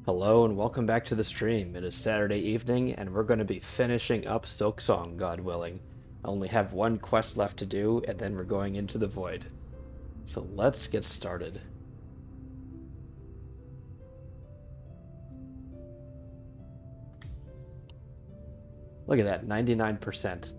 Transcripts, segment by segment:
Hello and welcome back to the stream. It is Saturday evening and we're going to be finishing up Silksong, God willing. I only have one quest left to do and then we're going into the void. So let's get started. Look at that, 99%.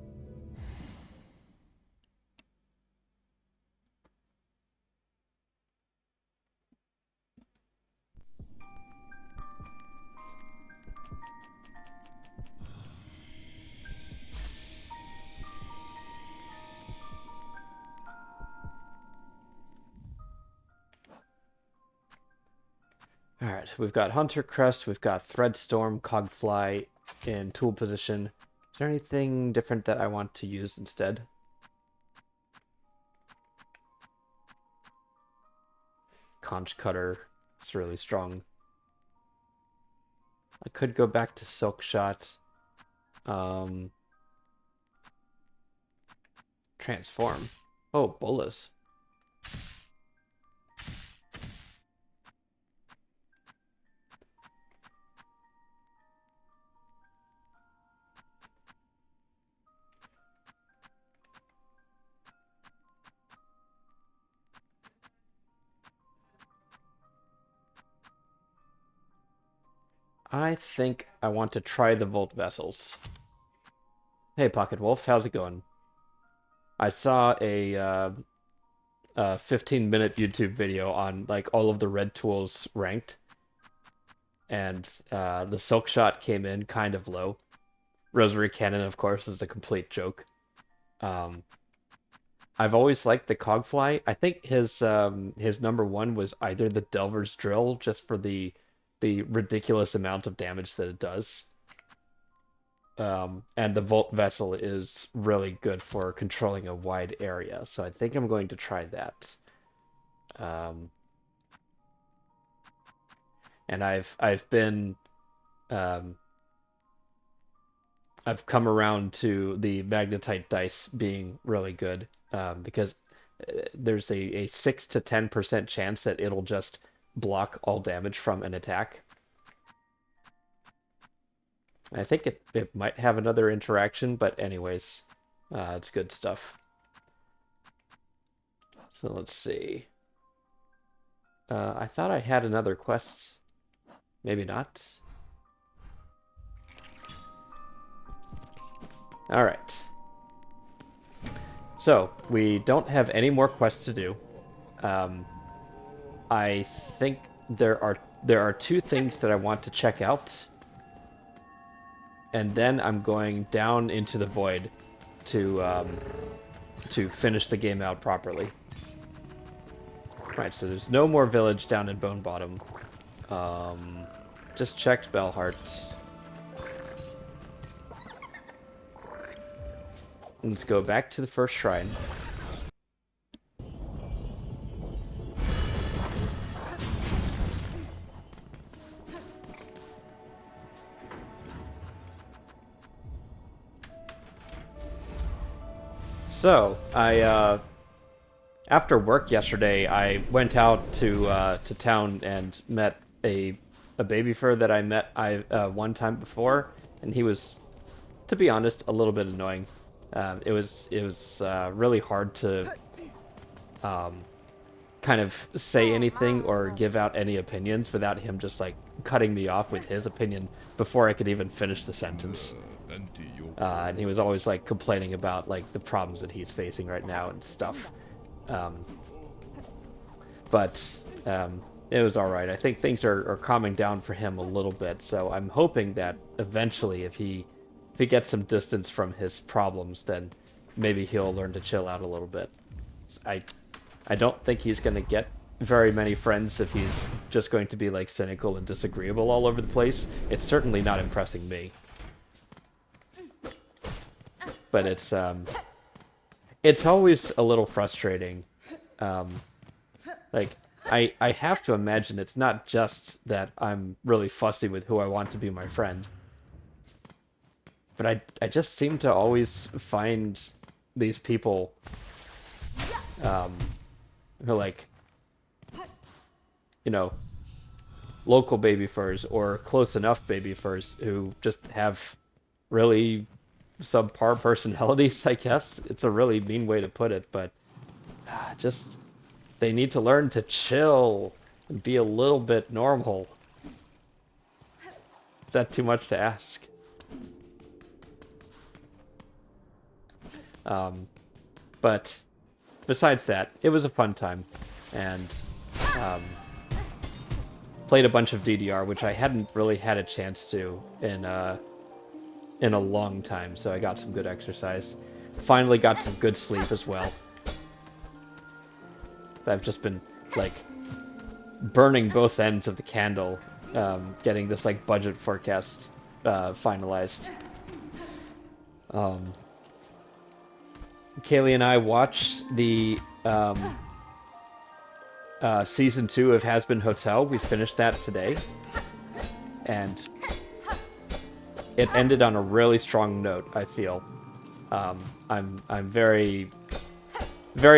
Alright, we've got Hunter Crest, we've got Threadstorm, Cogfly in tool position. Is there anything different that I want to use instead? Conch Cutter, it's really strong. I could go back to Silk Shot. Transform. Oh, Bolas. I think I want to try the Volt Vessels. Hey, Pocket Wolf, how's it going? I saw a 15-minute YouTube video on like all of the red tools ranked, and the Silk Shot came in kind of low. Rosary Cannon, of course, is a complete joke. Um, I've always liked the Cogfly. I think his number one was either the Delver's Drill, just for the ridiculous amount of damage that it does. And the Volt Vessel is really good for controlling a wide area, so I think I'm going to try that. Um, and um, I've come around to the Magnetite dice being really good, because there's a 6 to 10% chance that it'll just block all damage from an attack. I think it might have another interaction, but anyways, it's good stuff. So let's see. I thought I had another quest. Maybe not. Alright. So, we don't have any more quests to do. Um, I think there are two things that I want to check out. And then I'm going down into the void to finish the game out properly. Right, so there's no more village down in Bone Bottom. Just checked Bellheart. Let's go back to the first shrine. So, after work yesterday, I went out to town and met a baby fur that I met one time before, and he was, to be honest, a little bit annoying. It was really hard to um, kind of say anything or give out any opinions without him just like cutting me off with his opinion before I could even finish the sentence. And he was always like complaining about like the problems that he's facing right now and stuff. Um, but it was all right. I think things are calming down for him a little bit, so I'm hoping that eventually, if he gets some distance from his problems, then maybe he'll learn to chill out a little bit. I I don't think he's going to get very many friends if he's just going to be like cynical and disagreeable all over the place. It's certainly not impressing me. But it's always a little frustrating. Um, like I have to imagine it's not just that I'm really fussy with who I want to be my friend, but I just seem to always find these people um, who like, you know, local baby furs or close enough baby furs who just have really subpar personalities, I guess. It's a really mean way to put it, but just they need to learn to chill and be a little bit normal. Is that too much to ask? But besides that, it was a fun time, and played a bunch of DDR, which I hadn't really had a chance to in a long time, so I got some good exercise. Finally got some good sleep as well. I've just been like burning both ends of the candle, getting this like budget forecast finalized. Kaylee and I watched the season 2 of Has Been Hotel. We finished that today, and it ended on a really strong note, I feel. I'm very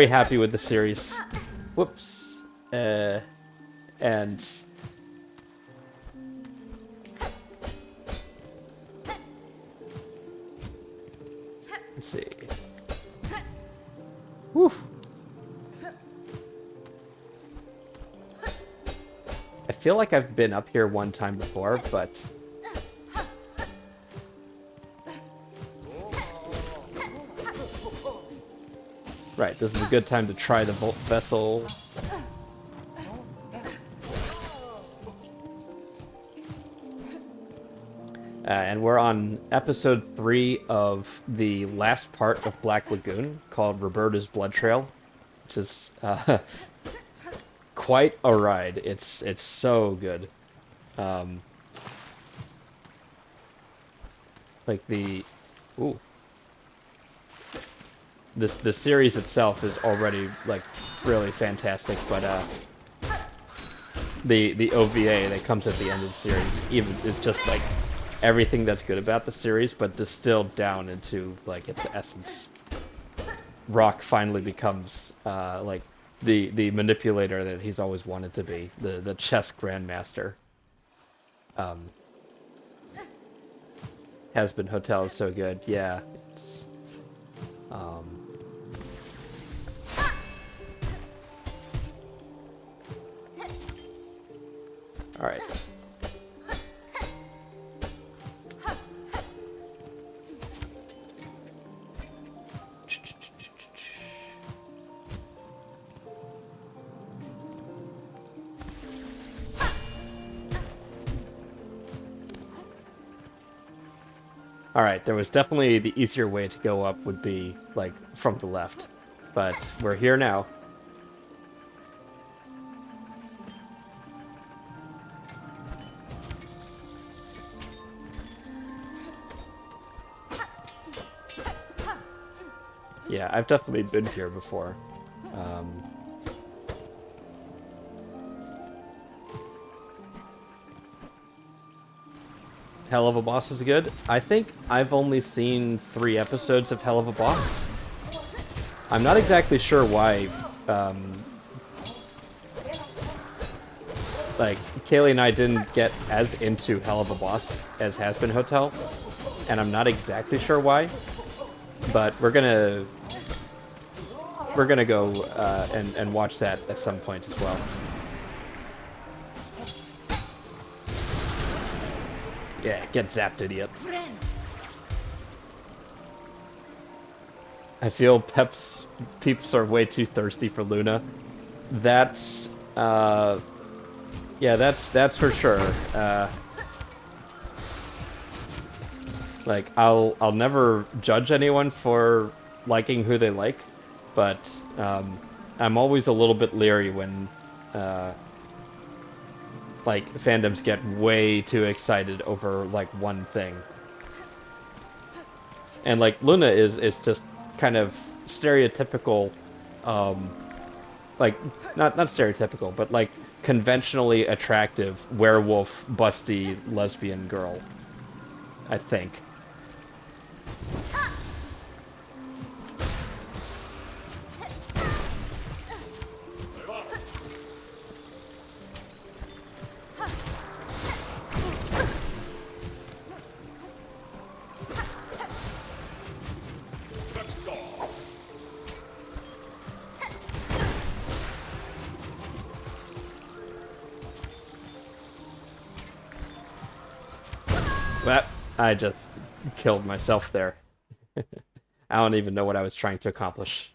happy with the series. Whoops. And let's see. Woo. I feel like I've been up here one time before, but right, this is a good time to try the Volt Vessel. And we're on episode 3 of the last part of Black Lagoon, called Roberta's Blood Trail, which is quite a ride. It's so good. Like the the series itself is already like really fantastic, but the OVA that comes at the end of the series even is just like everything that's good about the series, but distilled down into like its essence. Rock finally becomes like the manipulator that he's always wanted to be, the chess grandmaster. Has Been Hotel is so good, yeah. It's all right. Alright, there was definitely the easier way to go up would be, like, from the left. But we're here now. Yeah, I've definitely been here before. Hell of a Boss is good. I think I've only seen 3 episodes of Hell of a Boss. I'm not exactly sure why, like, Kaylee and I didn't get as into Hell of a Boss as Has Been Hotel, and I'm not exactly sure why, but we're gonna go and watch that at some point as well. Yeah, get zapped, idiot. I feel peeps are way too thirsty for Luna. That's yeah, that's for sure. Like I'll never judge anyone for liking who they like, but I'm always a little bit leery when like fandoms get way too excited over like one thing. And like Luna is just kind of stereotypical, like not stereotypical, but like conventionally attractive werewolf busty lesbian girl, I think. But I just killed myself there. I don't even know what I was trying to accomplish.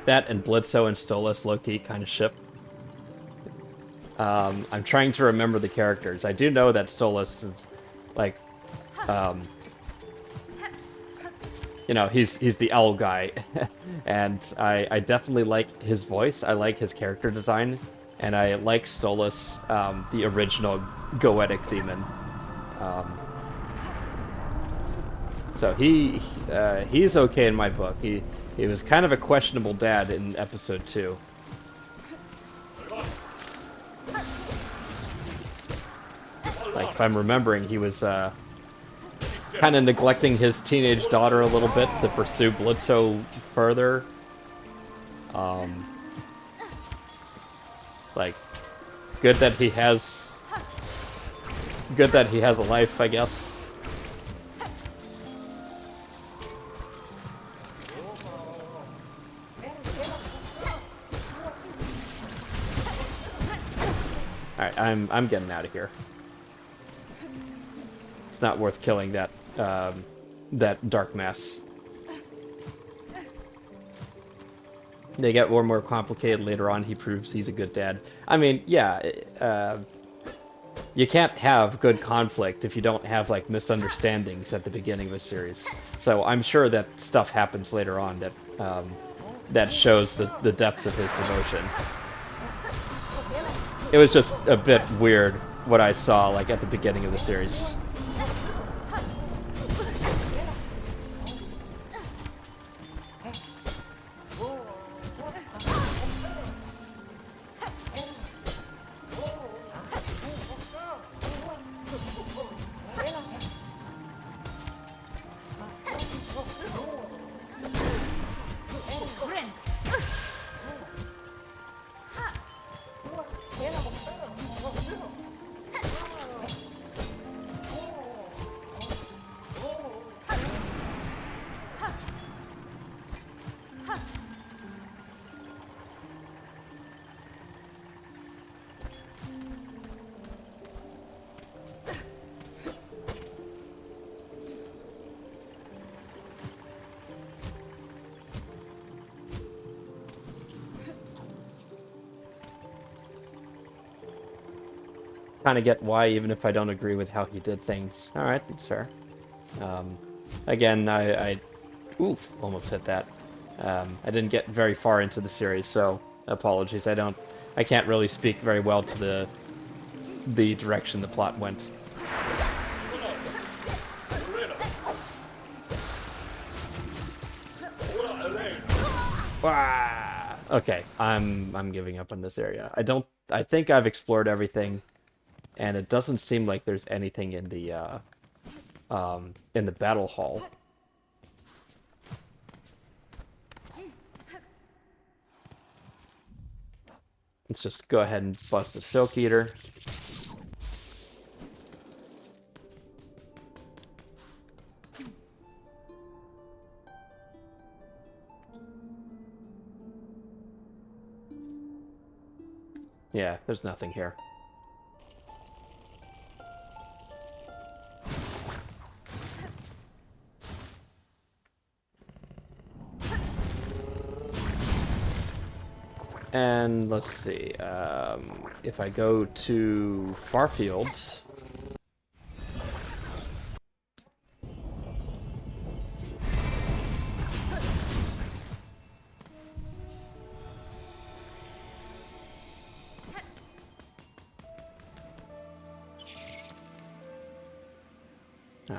That and Blitzo and Stolas low-key kind of ship. I'm trying to remember the characters. I do know that Stolas is like, um, you know, he's the owl guy, and I definitely like his voice. I like his character design, and I like Stolas, the original Goetic demon. Um, so he's okay in my book. He was kind of a questionable dad in episode 2. Like if I'm remembering, he was kind of neglecting his teenage daughter a little bit to pursue Blitzo further. Um, like, good that he has a life, I guess. All right, I'm getting out of here. It's not worth killing that dark mass. They get more complicated later on. He proves he's a good dad. I mean, yeah, you can't have good conflict if you don't have like misunderstandings at the beginning of a series. So I'm sure that stuff happens later on that that shows the depth of his devotion. It was just a bit weird what I saw like at the beginning of the series. Kind of get why, even if I don't agree with how he did things. All right, that's fair. Um, again, I oof, almost hit that. I didn't get very far into the series, so apologies. I can't really speak very well to the direction the plot went. Ah, okay, I'm giving up on this area. I think I've explored everything, and it doesn't seem like there's anything in the battle hall. Let's just go ahead and bust a Silk Eater. Yeah, there's nothing here. And let's see, if I go to Farfields,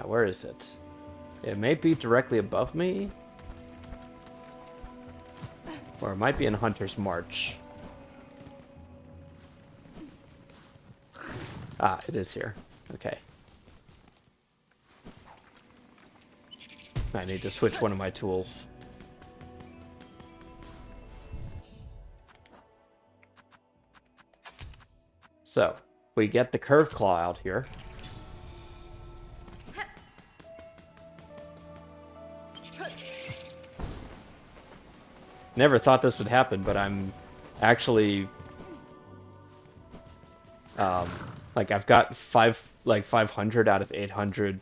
where is it? It may be directly above me, or it might be in Hunter's March. Ah, it is here. Okay. I need to switch one of my tools. So, we get the curve claw out here. Never thought this would happen, but I'm actually like I've got 500 out of 800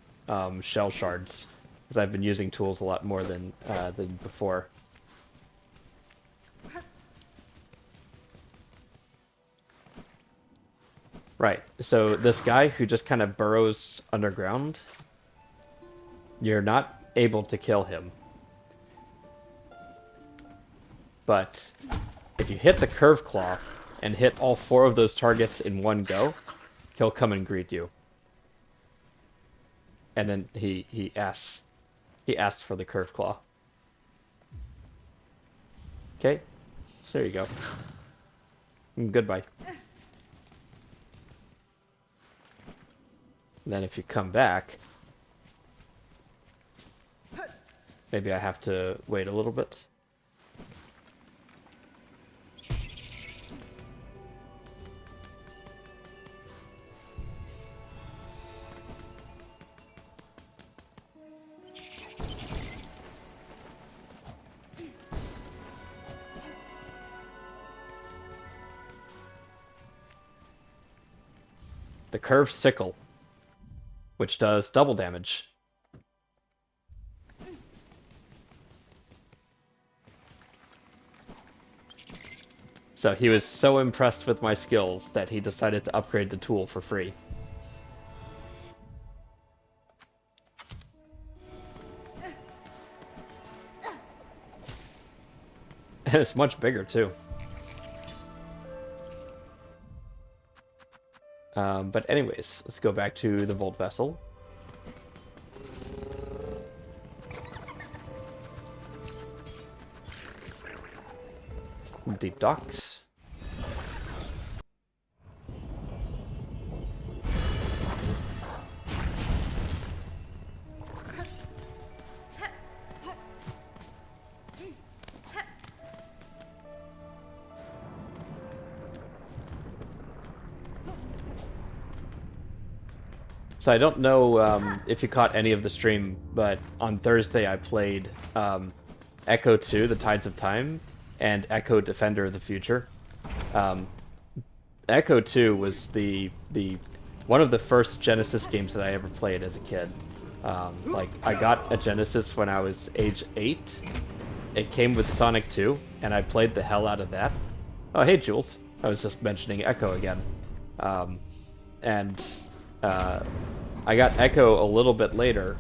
shell shards because I've been using tools a lot more than before. Right. So this guy who just kind of burrows underground, you're not able to kill him. But if you hit the curve claw and hit all 4 of those targets in one go, he'll come and greet you. And then he asks for the curve claw. Okay, so there you go. Goodbye. And then if you come back, maybe I have to wait a little bit. The curved sickle, which does double damage. So he was so impressed with my skills that he decided to upgrade the tool for free. And it's much bigger too. But anyways, let's go back to the Volt Vessel. Deep docks. So I don't know if you caught any of the stream, but on Thursday I played Echo 2, The Tides of Time, and Echo Defender of the Future. Echo 2 was the one of the first Genesis games that I ever played as a kid. Like, I got a Genesis when I was age 8. It came with Sonic 2, and I played the hell out of that. Oh, hey, Jules. I was just mentioning Echo again. I got Echo a little bit later,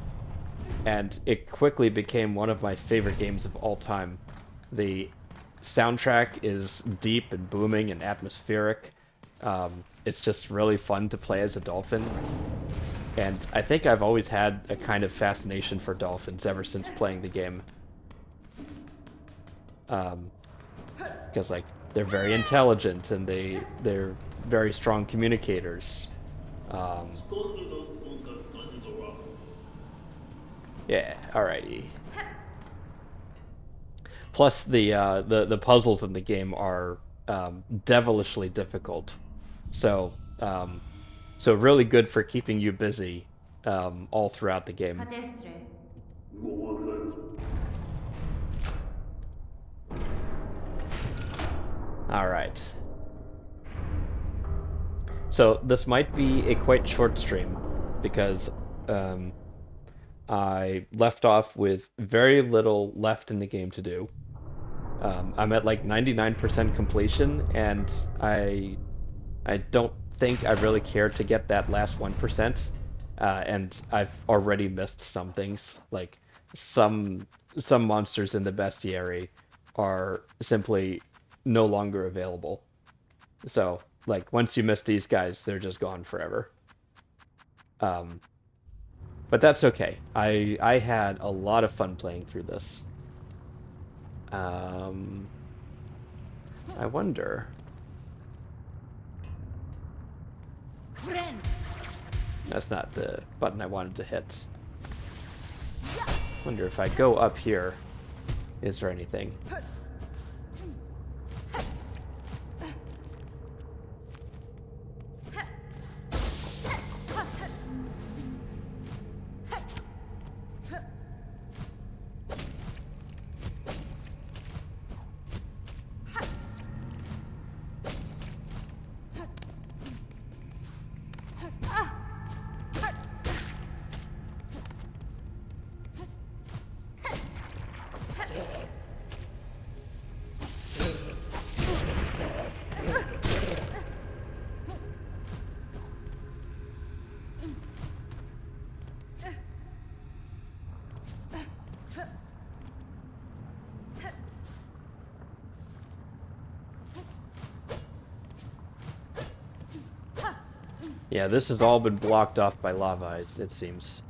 and it quickly became one of my favorite games of all time. The soundtrack is deep and booming and atmospheric. It's just really fun to play as a dolphin. And I think I've always had a kind of fascination for dolphins ever since playing the game. Because, like, they're very intelligent and they're very strong communicators. Yeah, alrighty. Plus, the puzzles in the game are devilishly difficult, so really good for keeping you busy all throughout the game. All right. So this might be a quite short stream because I left off with very little left in the game to do. I'm at like 99% completion, and I don't think I really care to get that last 1%. And I've already missed some things. Like some some monsters in the bestiary are simply no longer available. So like once you miss these guys, they're just gone forever. Um, but that's okay. I had a lot of fun playing through this. Um, I wonder. That's not the button I wanted to hit. Wonder if I go up here, is there anything? Yeah, this has all been blocked off by lava, it seems.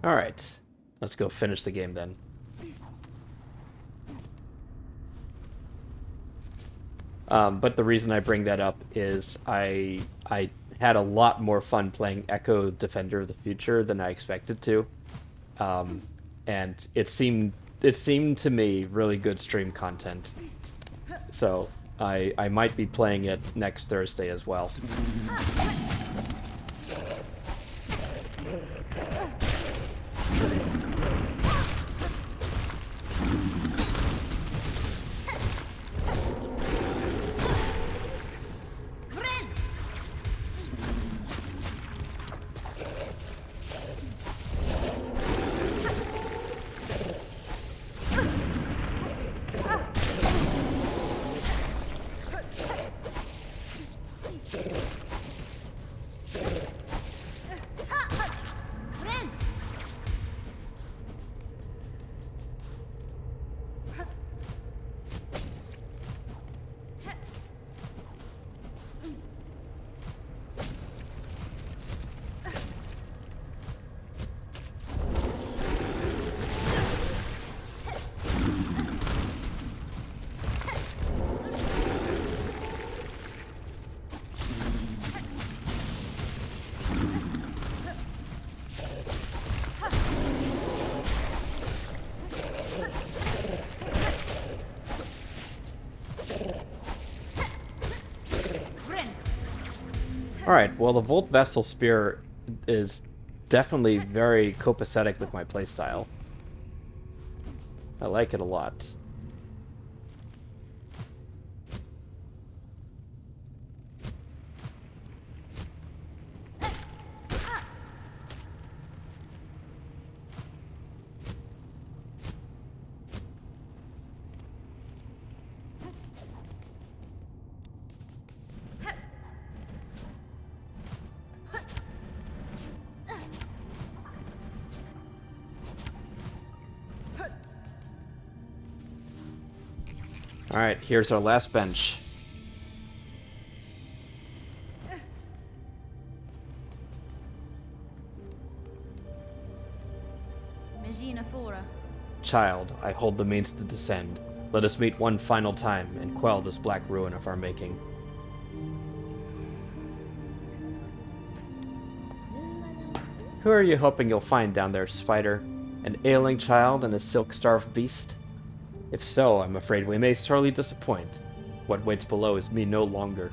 All right, let's go finish the game then. But the reason I bring that up is I had a lot more fun playing Echo Defender of the Future than I expected to, um, and it seemed to me really good stream content. So I might be playing it next Thursday as well. All right, well, the Volt Vessel Spear is definitely very copacetic with my playstyle. I like it a lot. All right, here's our last bench. Child, I hold the means to descend. Let us meet one final time and quell this black ruin of our making. Who are you hoping you'll find down there, Spider? An ailing child and a silk-starved beast? If so, I'm afraid we may sorely disappoint. What waits below is me no longer.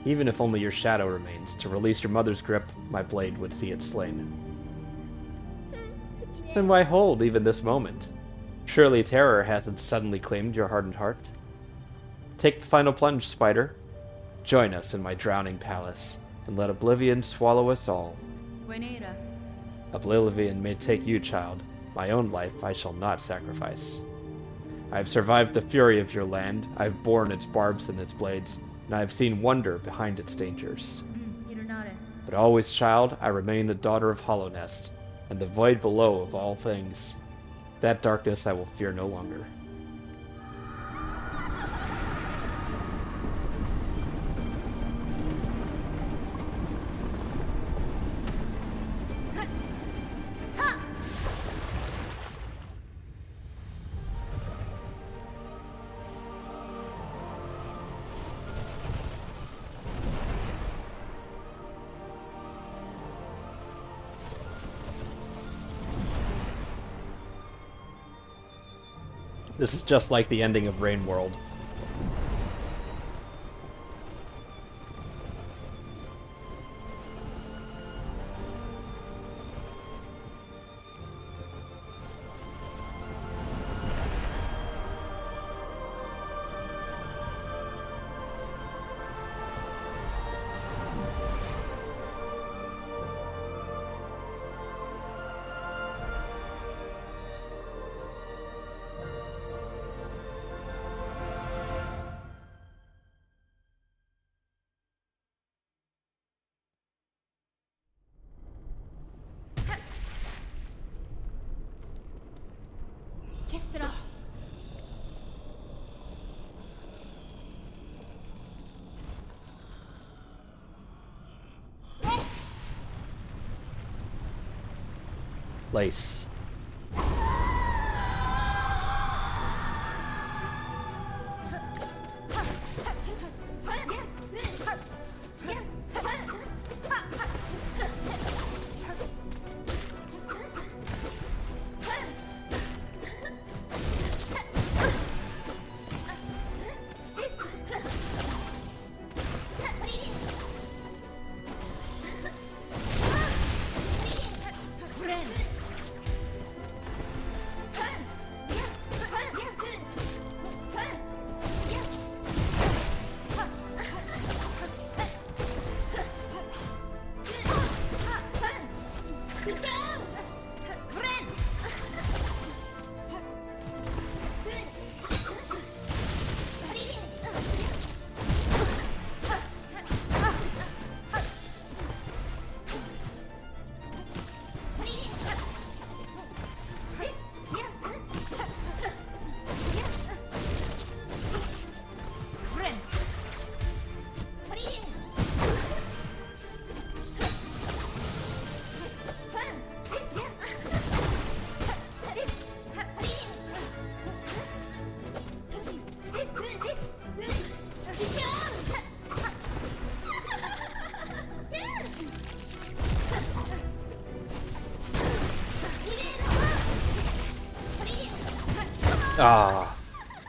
Even if only your shadow remains, to release your mother's grip, my blade would see it slain. Then why hold even this moment? Surely terror hasn't suddenly claimed your hardened heart. Take the final plunge, Spider. Join us in my drowning palace, and let oblivion swallow us all. Oblivion may take you, child. My own life I shall not sacrifice. I have survived the fury of your land, I have borne its barbs and its blades, and I have seen wonder behind its dangers. But always, child, I remain a daughter of Hollow Nest, and the void below of all things. That darkness I will fear no longer. This is just like the ending of Rain World. Lace. Ah,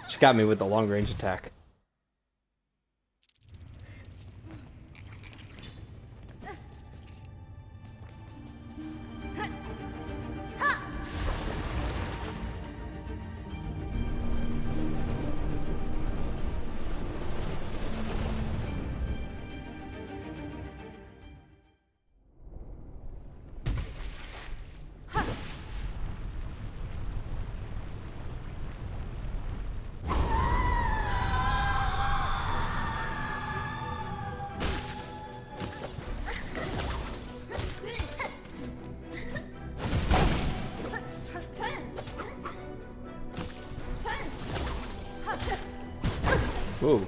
she got me with the long range attack. Ooh.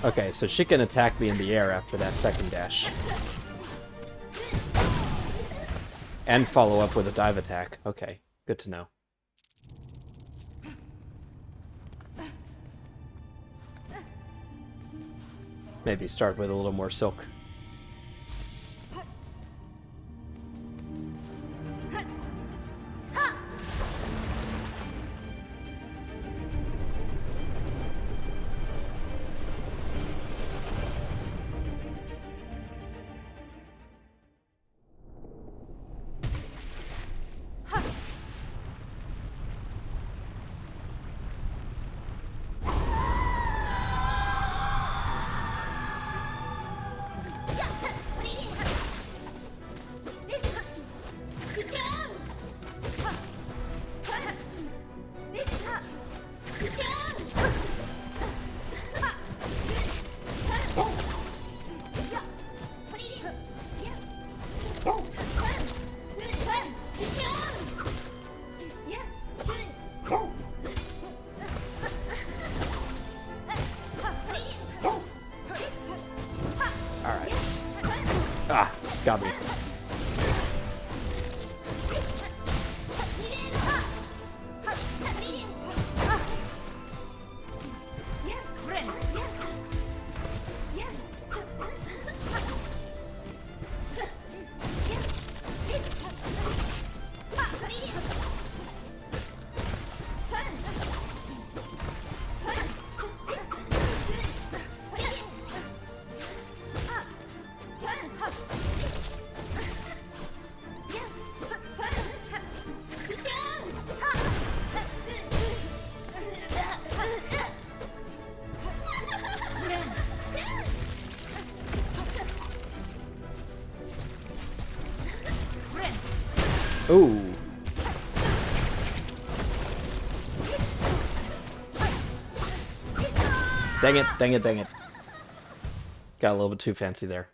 Okay, so she can attack me in the air after that second dash. And follow up with a dive attack. Okay, good to know. Maybe start with a little more silk. Ah, got me. Ooh. Dang it, dang it, dang it. Got a little bit too fancy there.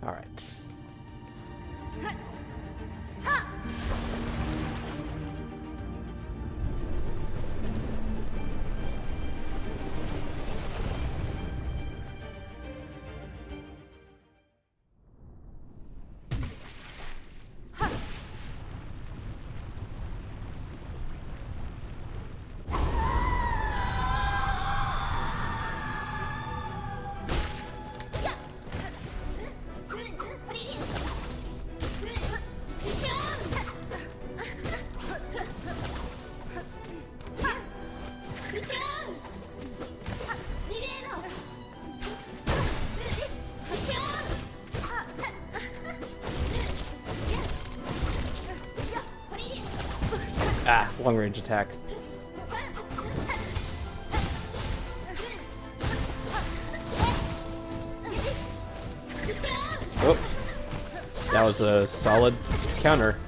All right. Ah, long range attack. Oh, that was a solid counter.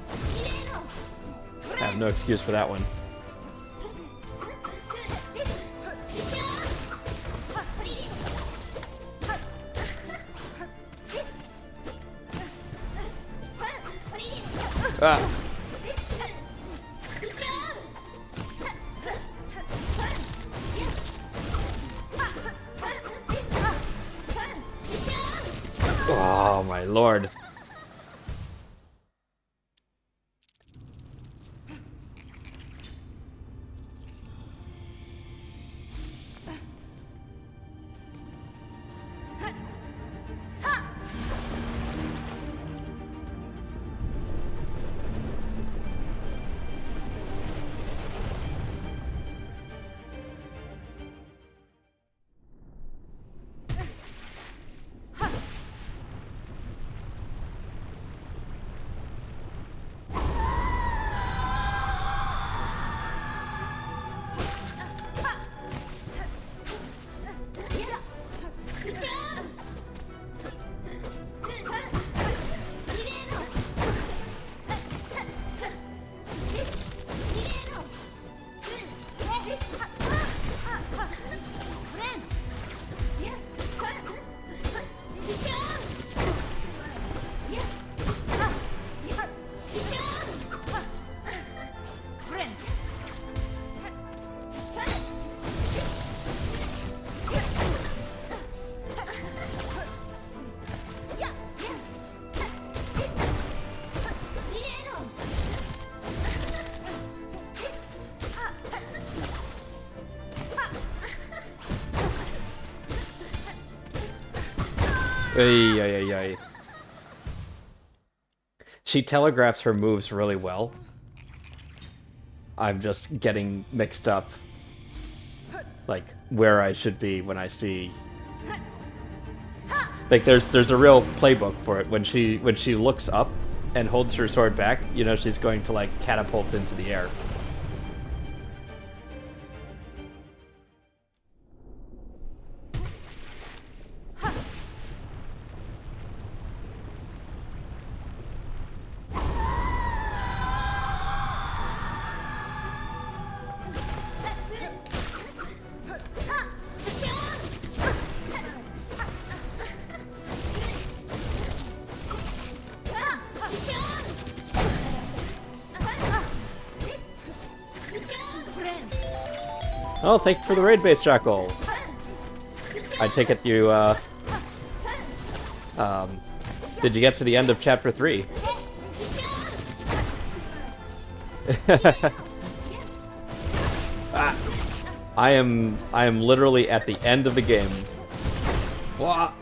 I have no excuse for that one. Ah. Oh my lord. Ay, ay, ay, ay. She telegraphs her moves really well. I'm just getting mixed up, like, where I should be when I see... Like, there's a real playbook for it. When she looks up and holds her sword back, you know she's going to, like, catapult into the air. Oh, thank you for the raid base, Jackal. I take it you, did you get to the end of chapter 3? Ah, I am literally at the end of the game. Wah!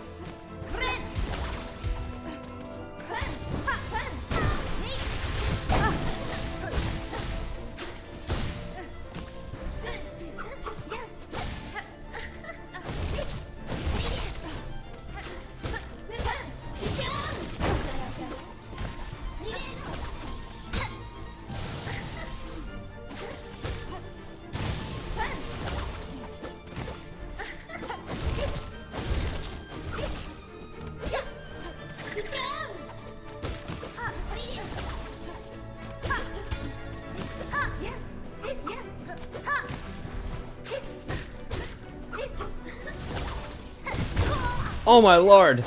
Oh my lord!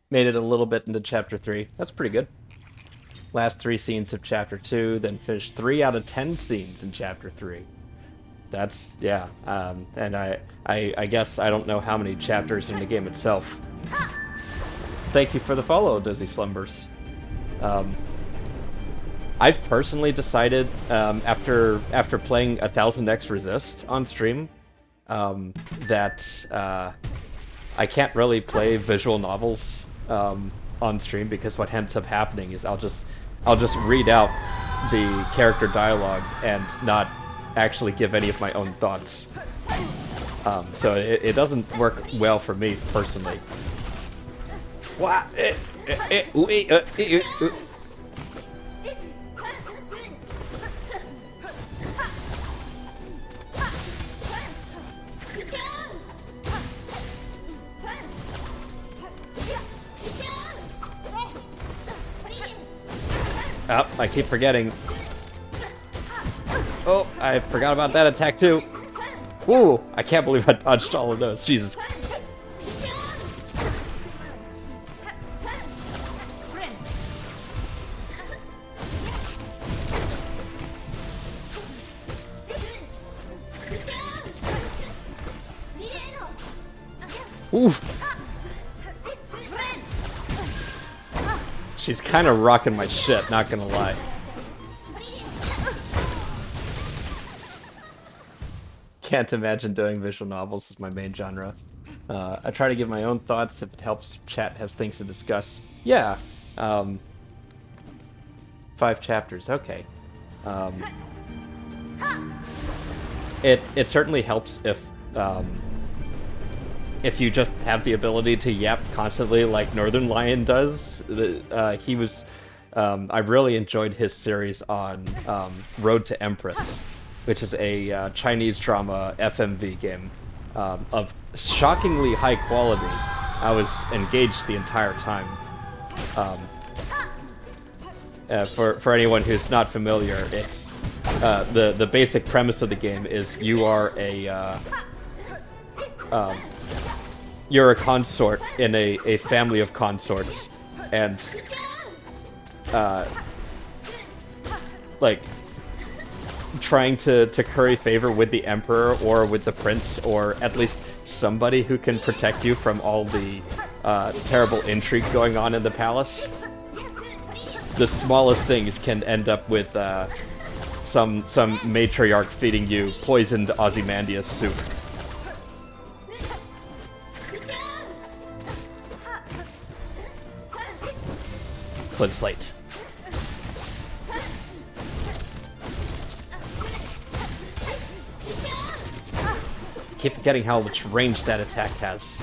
Made it a little bit into chapter 3. That's pretty good. Last 3 scenes of chapter 2, then finished 3 out of 10 scenes in chapter 3. That's, yeah. And I guess I don't know how many chapters in the game itself. Thank you for the follow, Dizzy Slumbers. I've personally decided, after playing 1000x Resist on stream, that I can't really play visual novels on stream, because what ends up happening is I'll just read out the character dialogue and not actually give any of my own thoughts. So it doesn't work well for me personally. What? Oh, I keep forgetting. Oh, I forgot about that attack too. Ooh, I can't believe I dodged all of those. Jesus. Oof. She's kind of rocking my shit, not gonna lie. Can't imagine doing visual novels as my main genre. I try to give my own thoughts if it helps. Chat has things to discuss. Yeah. 5 chapters. Okay. It certainly helps if you just have the ability to yap constantly like Northern Lion does. He was, I really enjoyed his series on Road to Empress, which is a Chinese drama FMV game of shockingly high quality. I was engaged the entire time. For anyone who's not familiar, it's the basic premise of the game is you are you're a consort in a family of consorts, and like trying to curry favor with the emperor or with the prince, or at least somebody who can protect you from all the terrible intrigue going on in the palace. The smallest things can end up with some matriarch feeding you poisoned Ozymandias soup. clean slate. Keep forgetting how much range that attack has.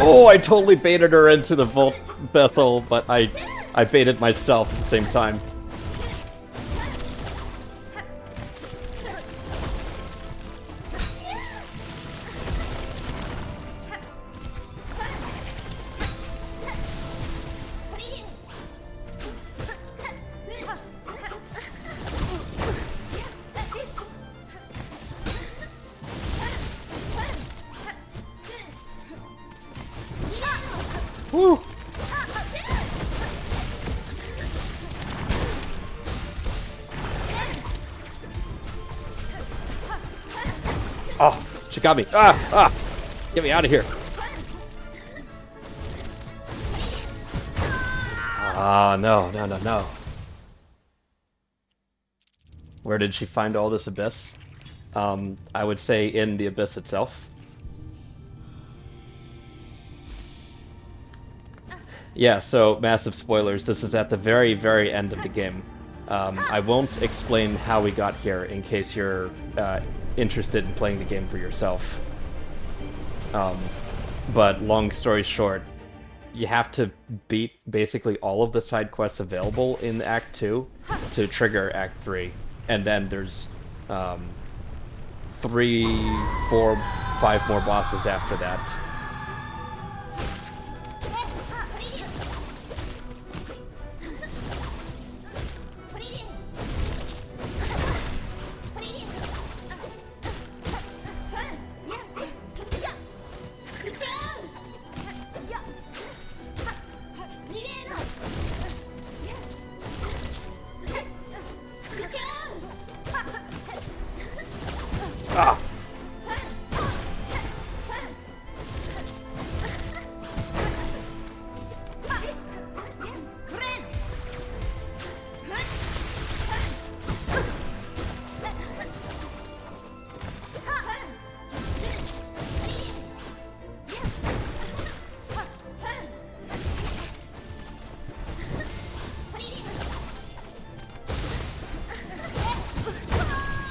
Oh, I totally baited her into the Volt Vessel, but I baited myself at the same time. Woo! Oh, she got me. Ah! Get me out of here. Ah, no. Where did she find all this abyss? I would say in the abyss itself. Yeah, so massive spoilers. This is at the very, very end of the game. I won't explain how we got here in case you're interested in playing the game for yourself. But long story short, you have to beat basically all of the side quests available in Act 2 to trigger Act 3. And then there's 3, 4, 5 more bosses after that. Ah!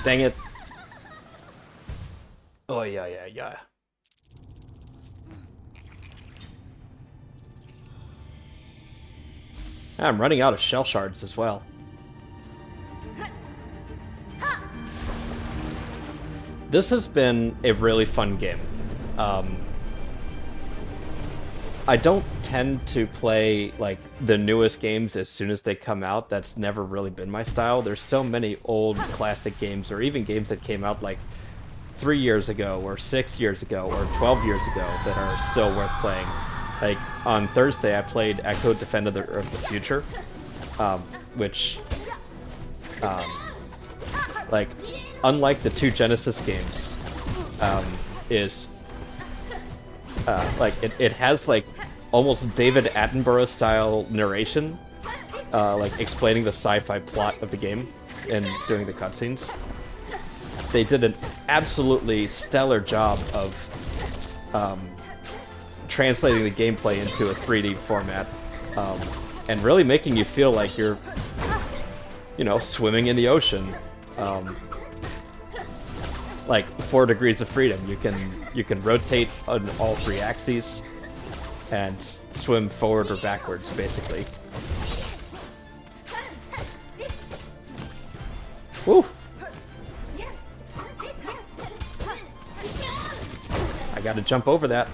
Dang it. Oh, yeah. I'm running out of shell shards as well. This has been a really fun game. I don't tend to play like the newest games as soon as they come out. That's never really been my style. There's so many old classic games, or even games that came out like 3 years ago, or 6 years ago, or 12 years ago that are still worth playing. Like on Thursday, I played Echo Defend of the Future, which, like, unlike the 2 Genesis games, is like it has like almost David Attenborough style narration, like explaining the sci-fi plot of the game and doing the cutscenes. They did an absolutely stellar job of translating the gameplay into a 3D format, and really making you feel like you're, swimming in the ocean. Like 4 degrees of freedom. You can rotate on all 3 axes and swim forward or backwards, basically. Woo! I gotta jump over that.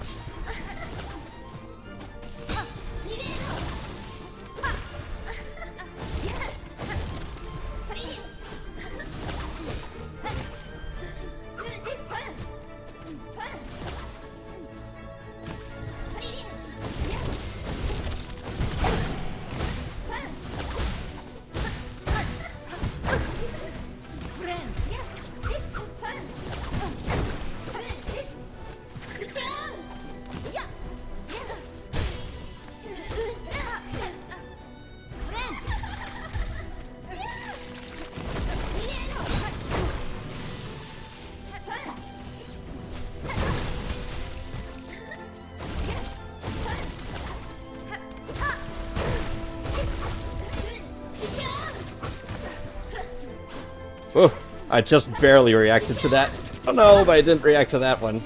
Oh, I just barely reacted to that. Oh no, but I didn't react to that one.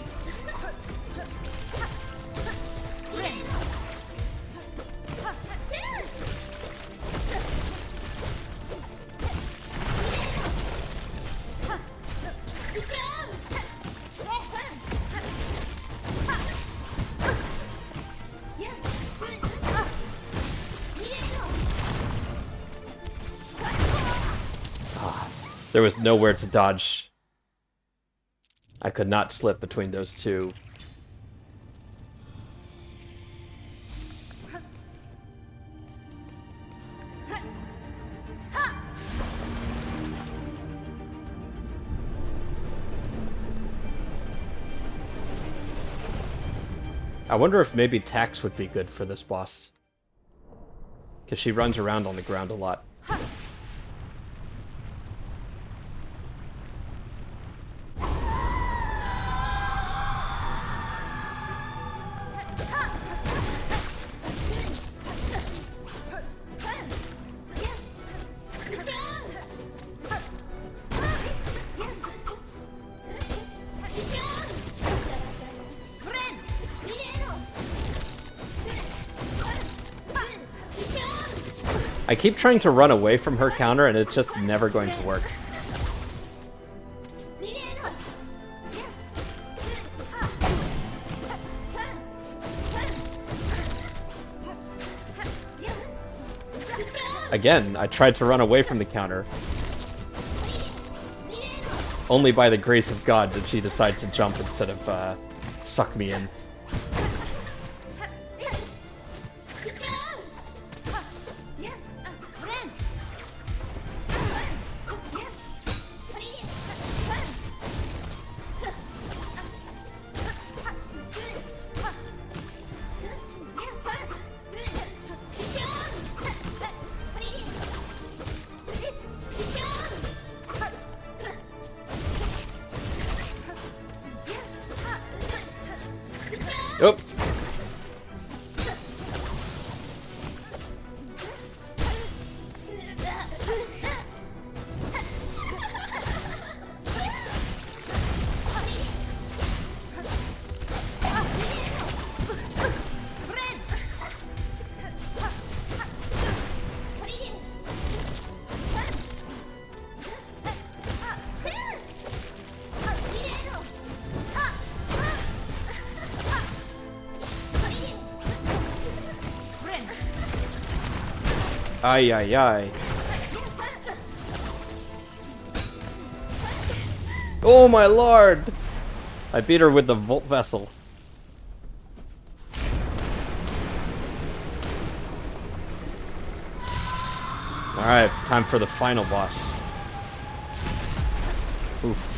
There was nowhere to dodge. I could not slip between those two. I wonder if maybe Tax would be good for this boss. Because she runs around on the ground a lot. I keep trying to run away from her counter and it's just never going to work. Again, I tried to run away from the counter. Only by the grace of God did she decide to jump instead of suck me in. Oop. Ay, ay, ay. Oh my lord! I beat her with the Volt Vessel. Alright, time for the final boss. Oof.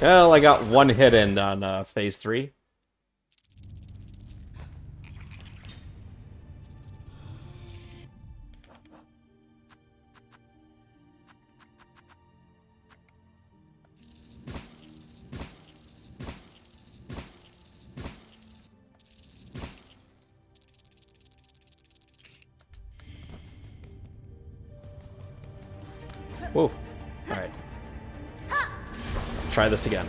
Well, I got one hit in on phase 3. Whoa. Alright. Let's try this again.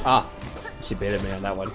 Ah, she baited me on that one.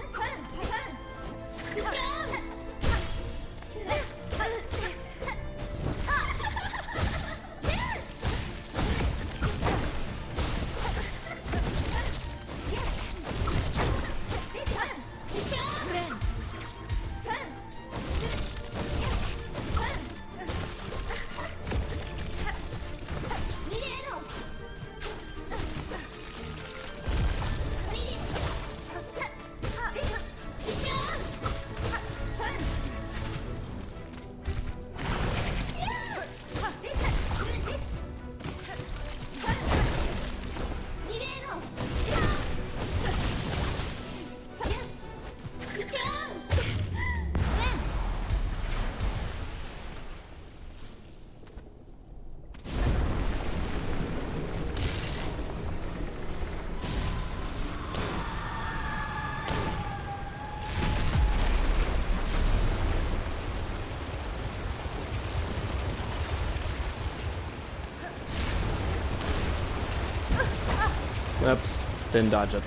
Oops, didn't dodge it.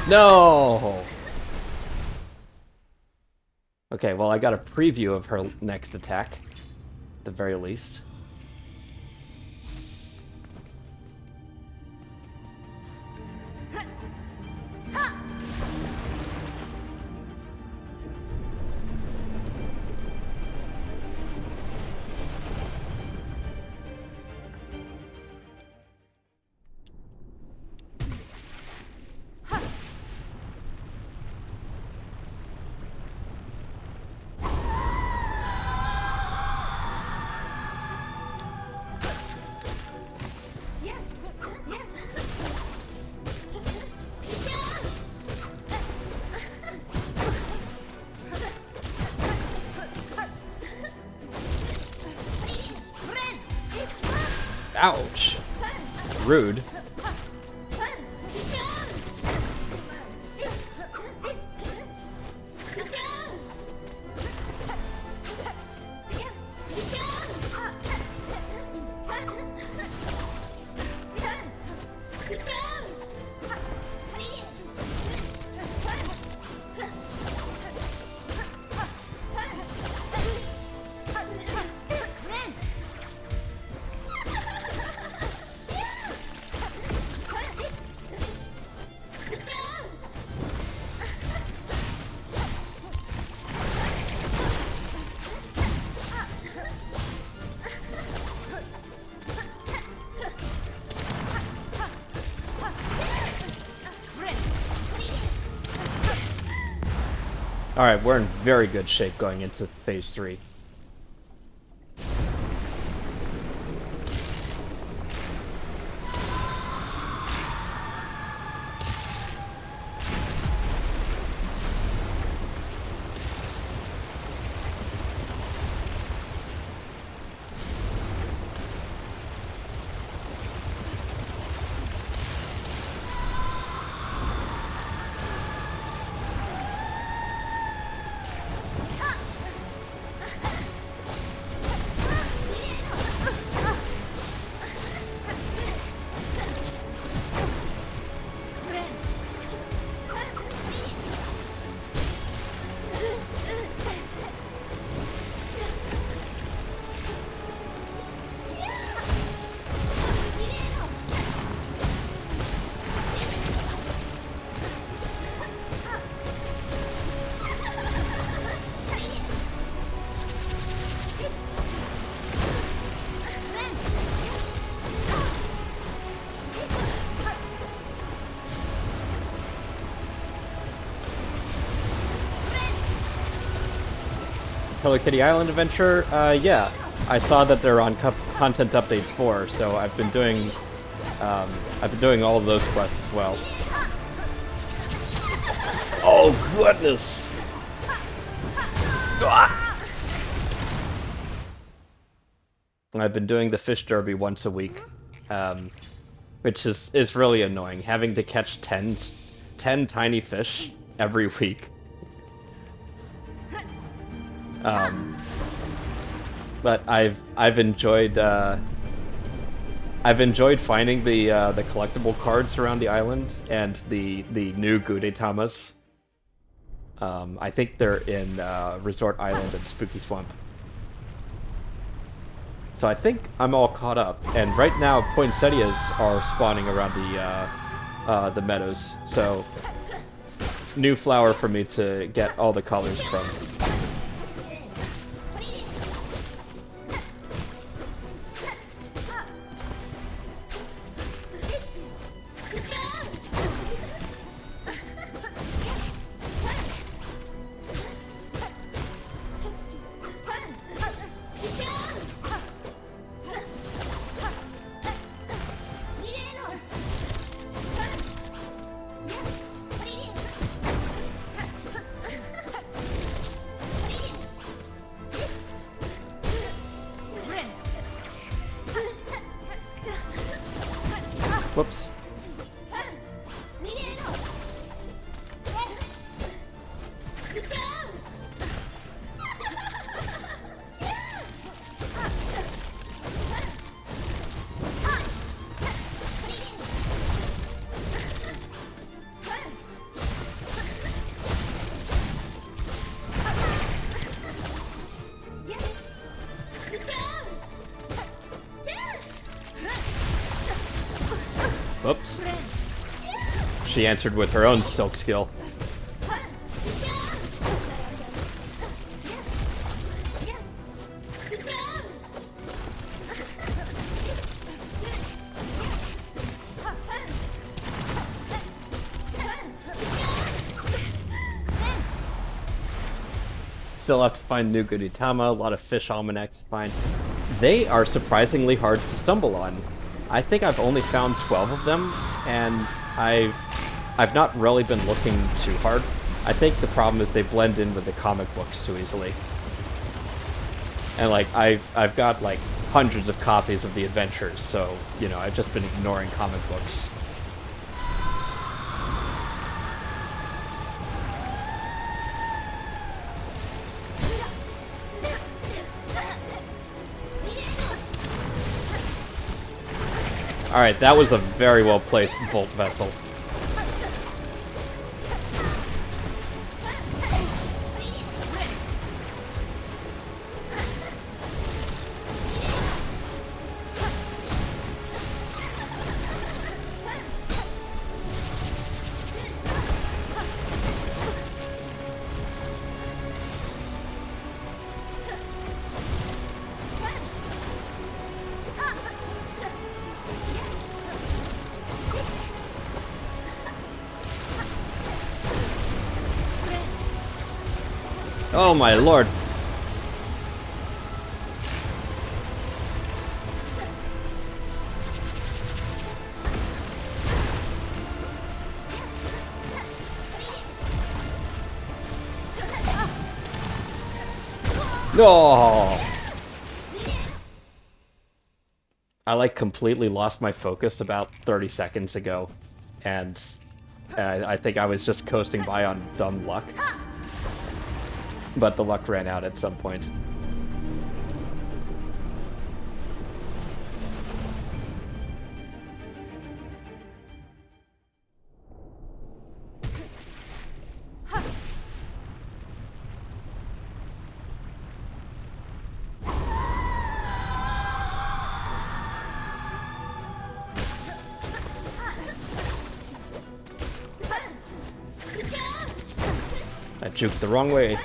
No! Okay, well I got a preview of her next attack, at the very least. Ouch! Rude. Alright, we're in very good shape going into phase 3. Hello Kitty Island adventure? Yeah. I saw that they're on content update 4, so I've been doing all of those quests as well. Oh goodness! Ah! I've been doing the fish derby once a week, which is really annoying. Having to catch 10 tiny fish every week. But I've enjoyed finding the collectible cards around the island and the new Gudetamas. I think they're in Resort Island and Spooky Swamp. So I think I'm all caught up, and right now poinsettias are spawning around the meadows. So new flower for me to get all the colors from. Whoops. Whoops. She answered with her own silk skill. Still have to find new Gudetama, a lot of fish almanacs to find. They are surprisingly hard to stumble on. I think I've only found 12 of them, and I've not really been looking too hard. I think the problem is they blend in with the comic books too easily. And like I've got like hundreds of copies of the adventures, so you know, I've just been ignoring comic books. Alright, that was a very well placed Volt Vessel. Oh my lord. No. I like completely lost my focus about 30 seconds ago, and I think I was just coasting by on dumb luck. But the luck ran out at some point. I juked the wrong way.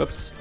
Whoops.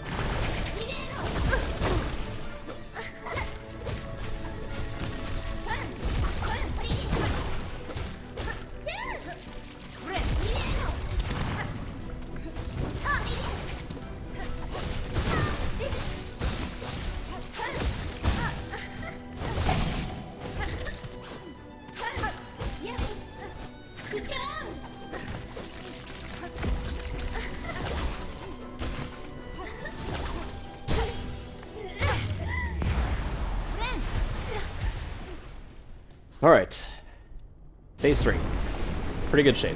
All right. Phase 3. Pretty good shape.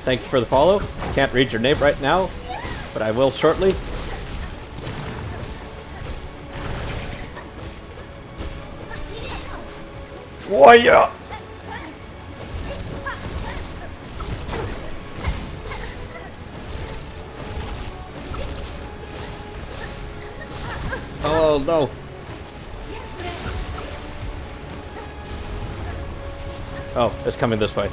Thank you for the follow. Can't read your name right now, but I will shortly. Warrior! Oh no! Oh, it's coming this way.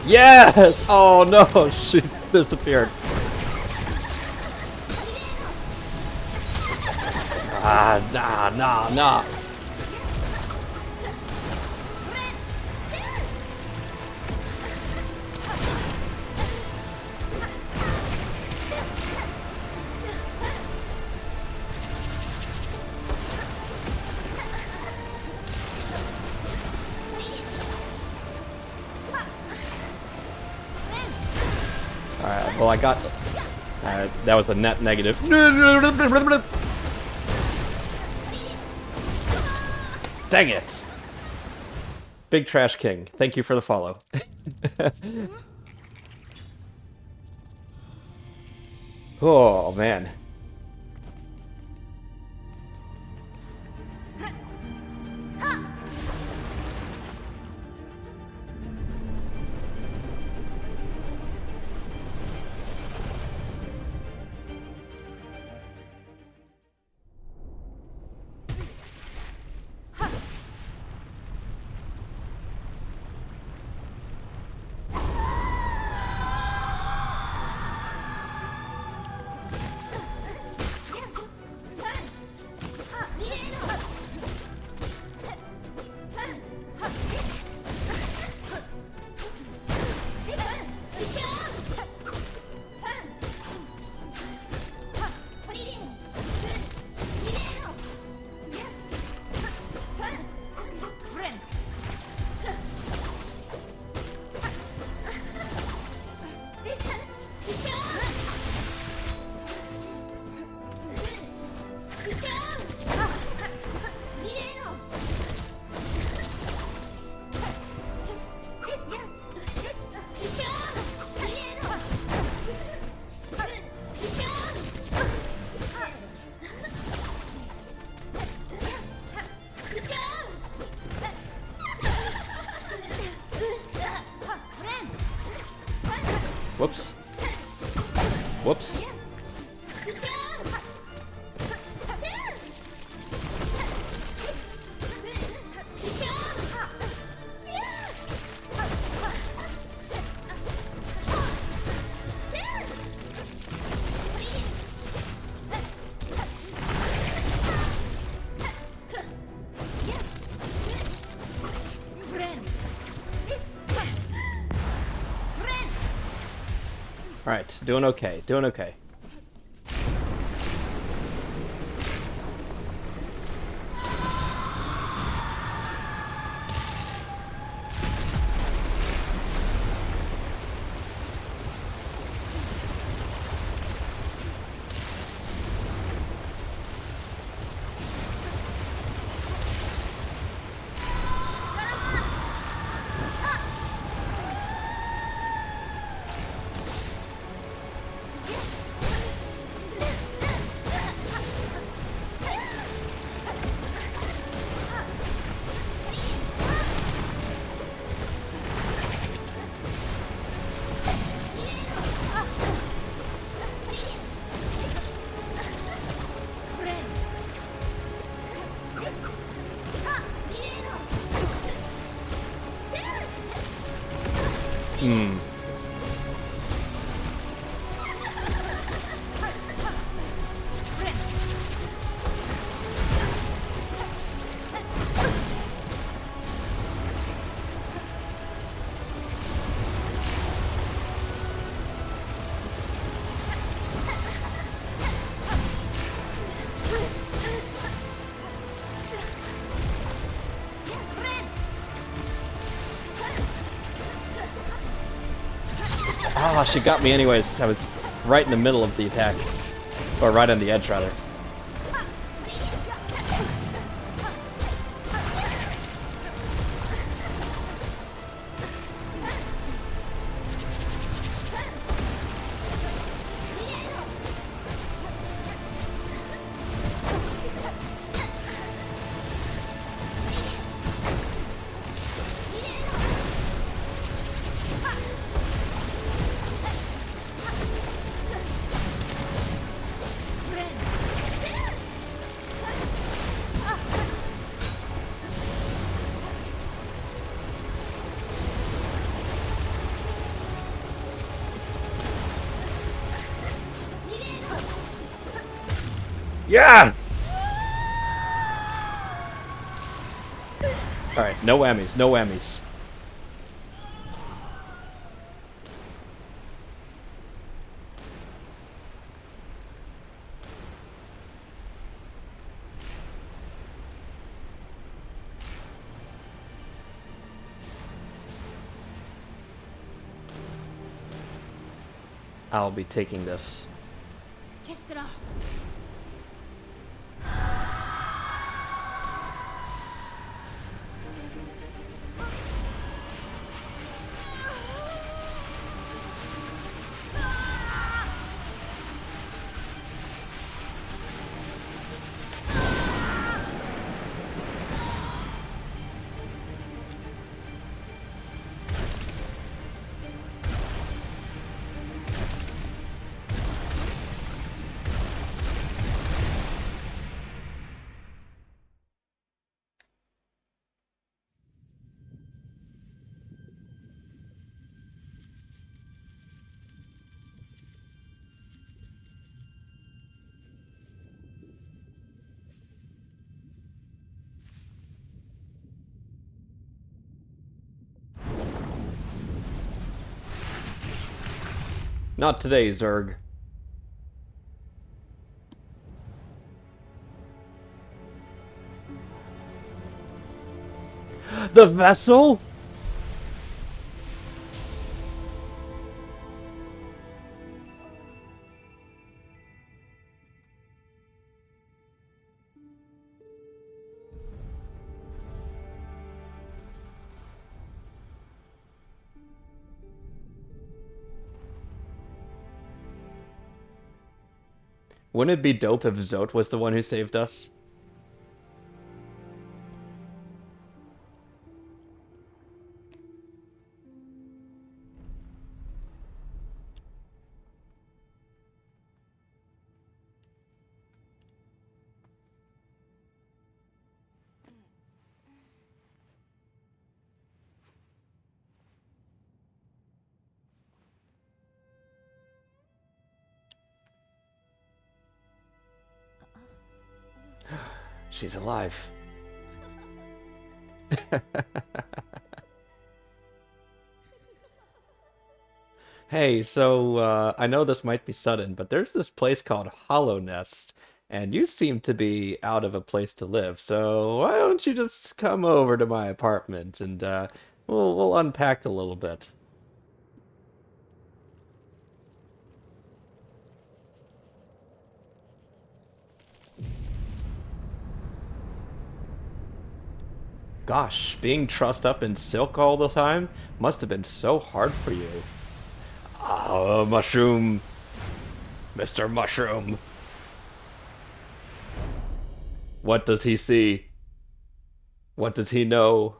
Yes! Oh no, she disappeared. Ah, nah. Alright, well I got... that was a net negative. Dang it! Big Trash King, thank you for the follow. Oh, man. Whoops. Whoops. Alright, doing okay, doing okay. Hmm. Ah, she got me anyways. I was right in the middle of the attack. Or right on the edge, rather. Yes! Alright, no whammies, no whammies. I'll be taking this. Not today, Zerg. The vessel? Wouldn't it be dope if Zote was the one who saved us? She's alive. Hey, so I know this might be sudden, but there's this place called Hollow Nest, and you seem to be out of a place to live. So why don't you just come over to my apartment and we'll unpack a little bit. Gosh, being trussed up in silk all the time must have been so hard for you. Ah, Mushroom, Mr. Mushroom. What does he see? What does he know?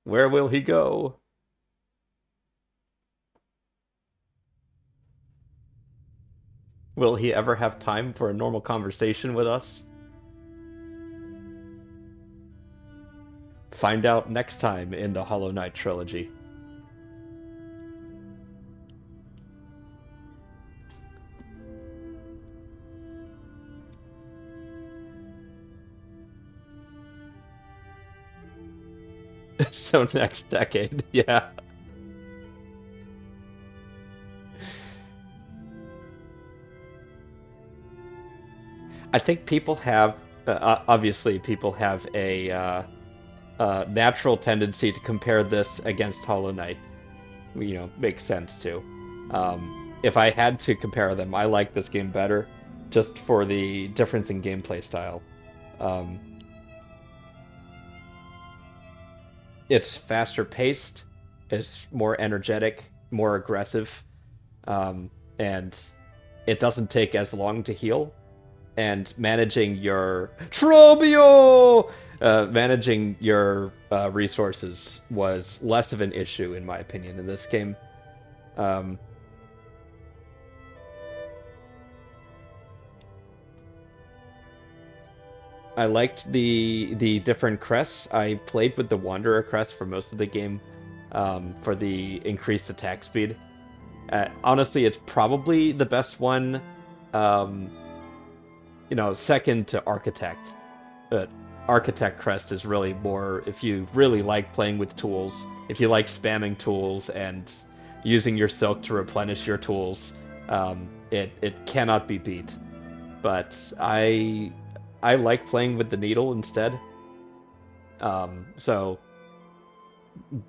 Where will he go? Will he ever have time for a normal conversation with us? Find out next time in the Hollow Knight trilogy. So next decade, yeah. I think people have, obviously, people have a natural tendency to compare this against Hollow Knight. Makes sense too. If I had to compare them, I like this game better just for the difference in gameplay style. Um, it's faster paced, it's more energetic, more aggressive, um, and it doesn't take as long to heal. And managing your resources was less of an issue in my opinion in this game. Um, I liked the different crests. I played with the Wanderer crest for most of the game, for the increased attack speed. Honestly, it's probably the best one, um, second to Architect. But Architect crest is really more if you really like playing with tools, if you like spamming tools and using your silk to replenish your tools, it cannot be beat. But I like playing with the needle instead. So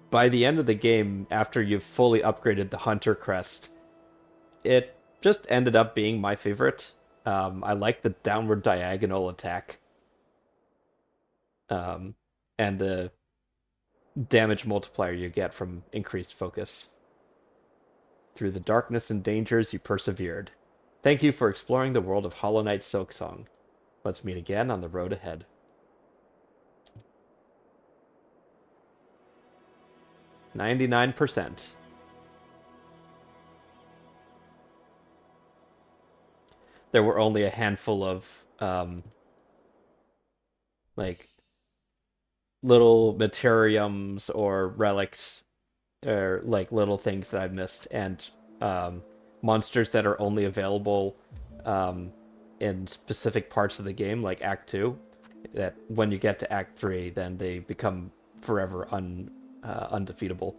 by the end of the game, after you've fully upgraded the Hunter crest, it just ended up being my favorite. I like the downward diagonal attack, um, and the damage multiplier you get from increased focus. Through the darkness and dangers, you persevered. Thank you for exploring the world of Hollow Knight Silksong. Let's meet again on the road ahead. 99%. There were only a handful of like little materiums or relics or like little things that I've missed and um, monsters that are only available um, in specific parts of the game, like Act 2, that when you get to Act 3, then they become forever undefeatable.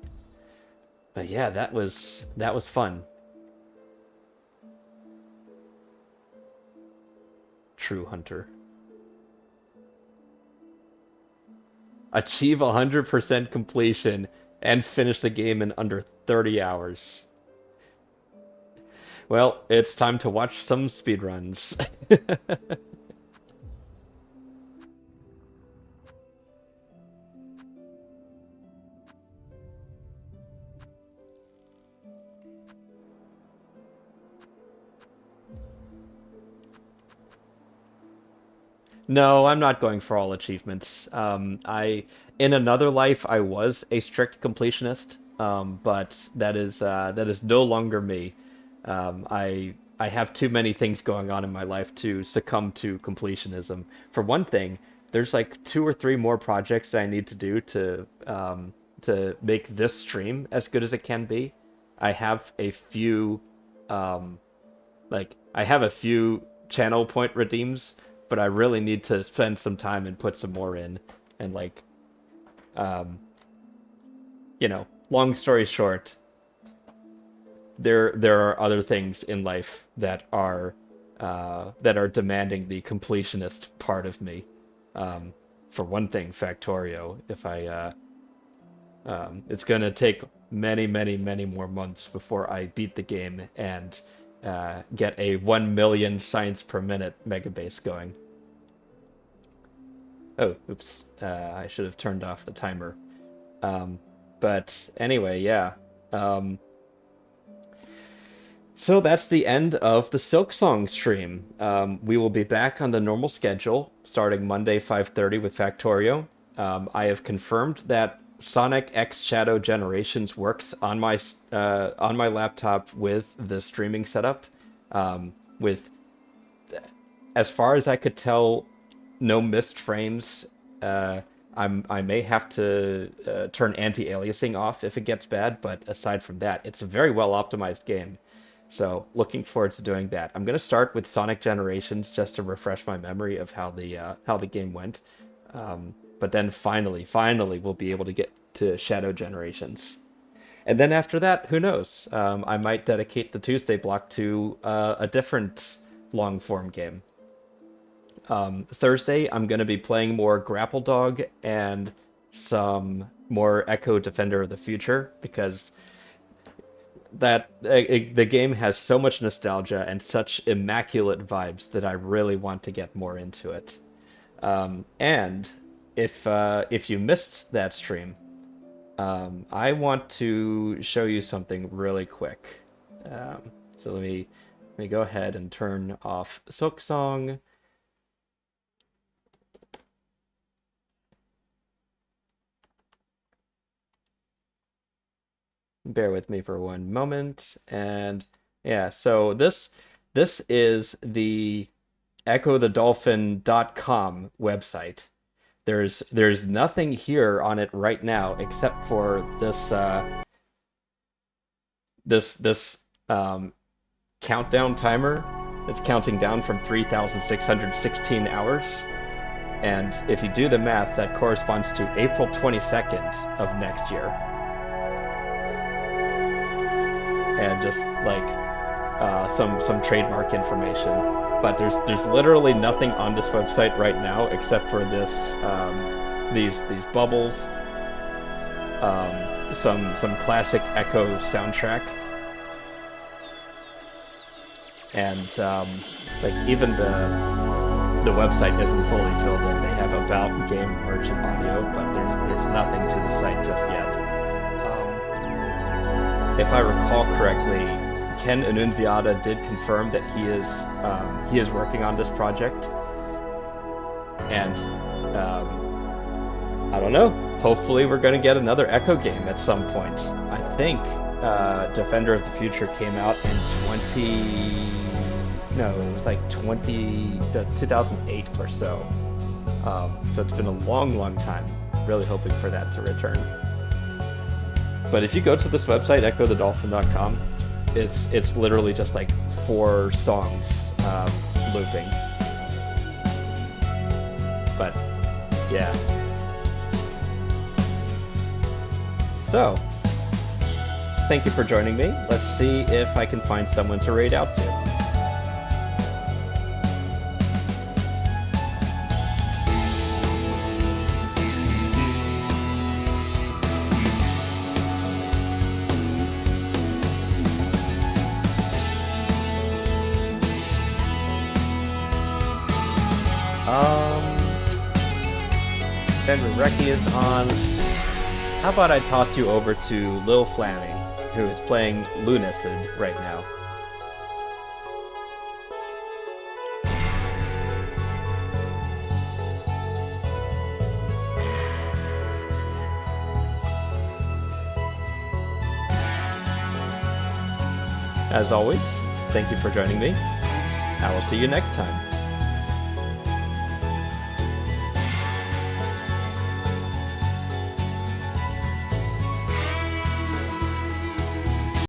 But yeah, that was fun. True Hunter. Achieve 100% completion and finish the game in under 30 hours. Well, it's time to watch some speedruns. No, I'm not going for all achievements. In another life, I was a strict completionist, but that is no longer me. I have too many things going on in my life to succumb to completionism. For one thing, there's like two or three more projects that I need to do to make this stream as good as it can be. I have a few um, I have a few channel point redeems, but I really need to spend some time and put some more in. And um, long story short, there are other things in life that are demanding the completionist part of me. Um, for one thing, Factorio. If I It's gonna take many, many, many more months before I beat the game and get a 1 million science per minute mega base going. Oh, oops. I should have turned off the timer. Um, but anyway, yeah. Um, so that's the end of the Silksong stream. We will be back on the normal schedule starting Monday 5:30 with Factorio. I have confirmed that Sonic X Shadow Generations works on my laptop with the streaming setup. With as far as I could tell, no missed frames. Uh, I may have to turn anti-aliasing off if it gets bad, but aside from that, it's a very well optimized game. So looking forward to doing that. I'm gonna start with Sonic Generations just to refresh my memory of how the game went. But then finally, we'll be able to to Shadow Generations. And then after that, who knows? I might dedicate the Tuesday block to a different long form game. Thursday, I'm going to be playing more Grapple Dog and some more Echo Defender of the Future because the game has so much nostalgia and such immaculate vibes that I really want to get more into it. And if you missed that stream, I want to show you something really quick. So let me go ahead and turn off Silksong. Bear with me for one moment. And yeah, so this is the echothedolphin.com website. There's nothing here on it right now except for this countdown timer. It's counting down from 3,616 hours. And if you do the math, that corresponds to April 22nd of next year. And just like some trademark information. But there's literally nothing on this website right now except for these bubbles, some classic Echo soundtrack, and like even the website isn't fully filled in. They have about game merchant audio, but there's nothing to the site just yet. If I recall correctly, Ken Annunziata did confirm that he is working on this project, and I don't know. Hopefully, we're going to get another Echo game at some point. I think Defender of the Future came out in 2008 or so. So it's been a long time. Really hoping for that to return. But if you go to this website, echothedolphin.com, it's literally just like 4 songs looping. But yeah. So, thank you for joining me. Let's see if I can find someone to raid out to. Henry Recchi is on. How about I toss you over to Lil Flammy, who is playing Lunacid right now. As always, thank you for joining me. I will see you next time.